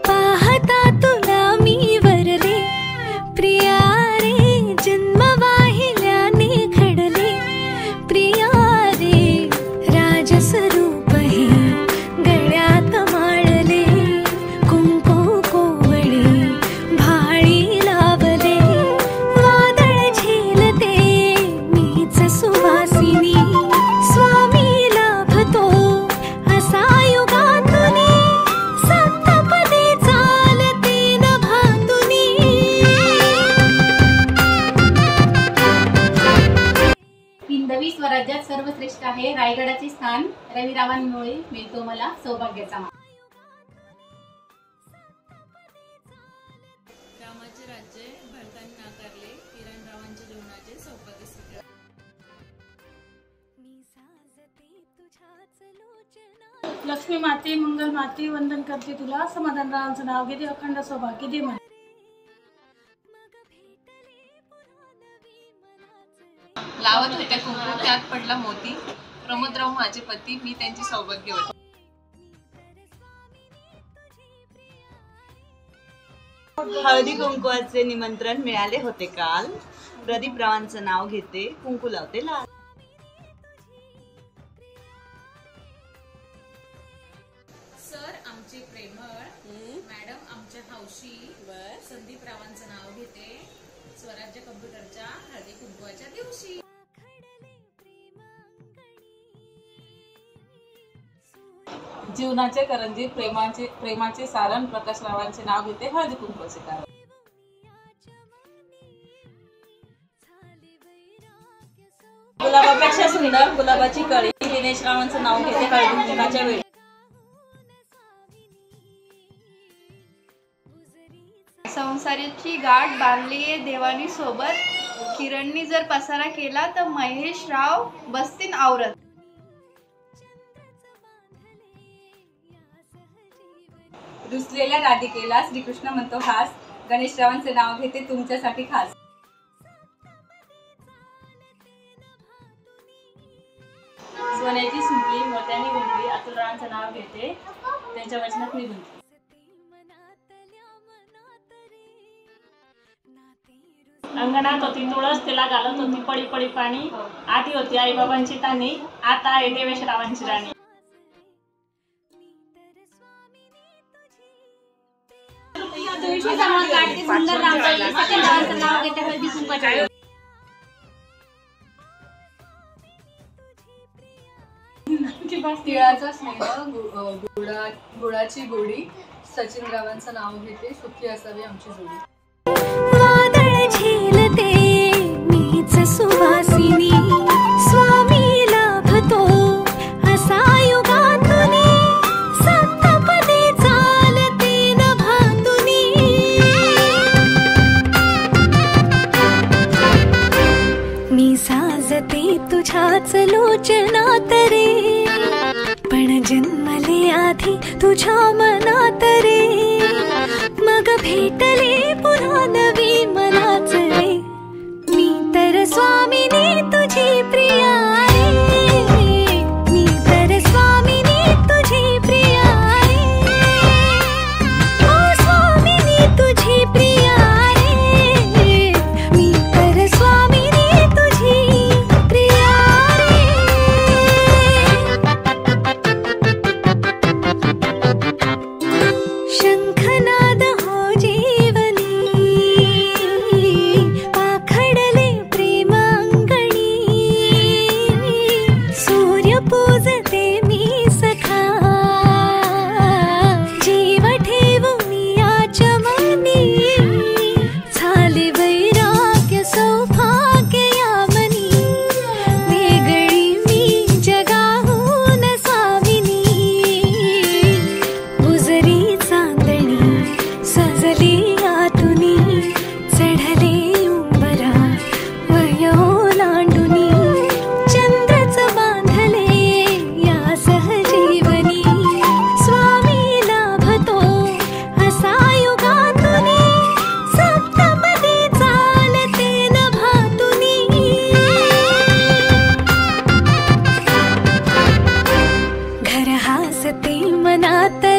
पाहता तुला मी वरले प्रिया रे, जन्म वाहिल्याने घडले प्रिया रे, राजस्वरूप हे गळ्यात माळले, कुंकू कोवळे भाळी लावले, वादळ झेलते मीच सुवासिनी, स्वामी लाभतो असा युगातुनी, सप्तपदी चालते नभातुनी। हिंदवी स्वराज्यात सर्वश्रेष्ठ आहे रायगडाचे स्थान, रविरावांमुळे मिळतो मला सौभाग्याचा मान। रामाचे राज्य भरतांनी नाकारले, किरणरावांच्या जीवनाचे सौभाग्य सिद्ध। मी साजते तुझ्याच लोचना, लक्ष्मी माते मंगल माते वंदन करते तुला, समाधानरावांचं नाव घेते अखंड सौभाग्य दे मला। मग भेटले पुन्हा नवी मनाचे, लावत होत्या कुंकू त्यात पडला मोती, प्रमोदराव माझे पती मी त्यांची सौभाग्यवती। हळदी कुंकवाचे निमंत्रण मिळाले होते काल, प्रदीपरावांचं नाव घेते कुंकू लावते लाल। सर आमचे प्रेमळ, मॅडम आमच्या हौशी, संदीपरावांचं नाव घेते स्वराज्य कम्प्युटरच्या हळदी कुंकवाच्या दिवशी। जीवनाचे करंजी प्रेमाचे सारण, प्रकाशरावांचे नाव घेते हळदी कुंकवाचे कारण। गुलाबापेक्षा सुंदर गुलाबाची कळी, दिनेशरावांचं नाव घेते हळदी कुंकवाच्या वेळी। संसाराची गाठ बांधलीये देवानी सोबत, किरणनी जर पसारा केला तर महेश राव बसतीन आवरत। रुसलेल्या राधिकेला श्रीकृष्ण म्हणतो हास, गणेशरावांचे नाव घेते तुमच्यासाठी खास। सोन्याची सुंकली मोत्याने गुंतली, अतुलरावांचं नाव घेते त्यांच्या वचनात मी गुंतली। अंगणात होती तुळस तिला घालत होती पडी पडी पाणी, आधी होती आई बाबांची तानी, आता आहे देवेशरावांची राणी। तिळाचा स्नेह, गुळाची गोडी, सचिनरावांचं नाव घेते सुखी असावी आमची जोडी। वादळ झेलते मीच सुवासिनी, स्वामी लाभतो असा युगातुनी, सप्तपदी चालते नभातुनी। मी साजते तुझ्याच लोचनात रे, पण जन्मले आधी तुझ्या मनात रे, मग भेटले पुन्हा नवी मनाच रे, मी तर स्वामिनी तुझी प्रिया रे, मी तर स्वामिनी तुझी प्रिया रे, ओ स्वामिनी तुझी प्रिया रे, मी तर स्वामिनी तुझी प्रिया रे। शंखनाद हो जीवनी, पाखडले प्रेम अंगणी, सूर्य पूजते मी सखा, जीव ठेवून याच्या मनी, झाले वैराग्य सौभाग्य यामनी, वेगळी मी जगाहून साविनी, गुजरी चांदणी सजली आतुनी, चढले उंबरा वयो लांडुनी, चंद्रच बांधले मनात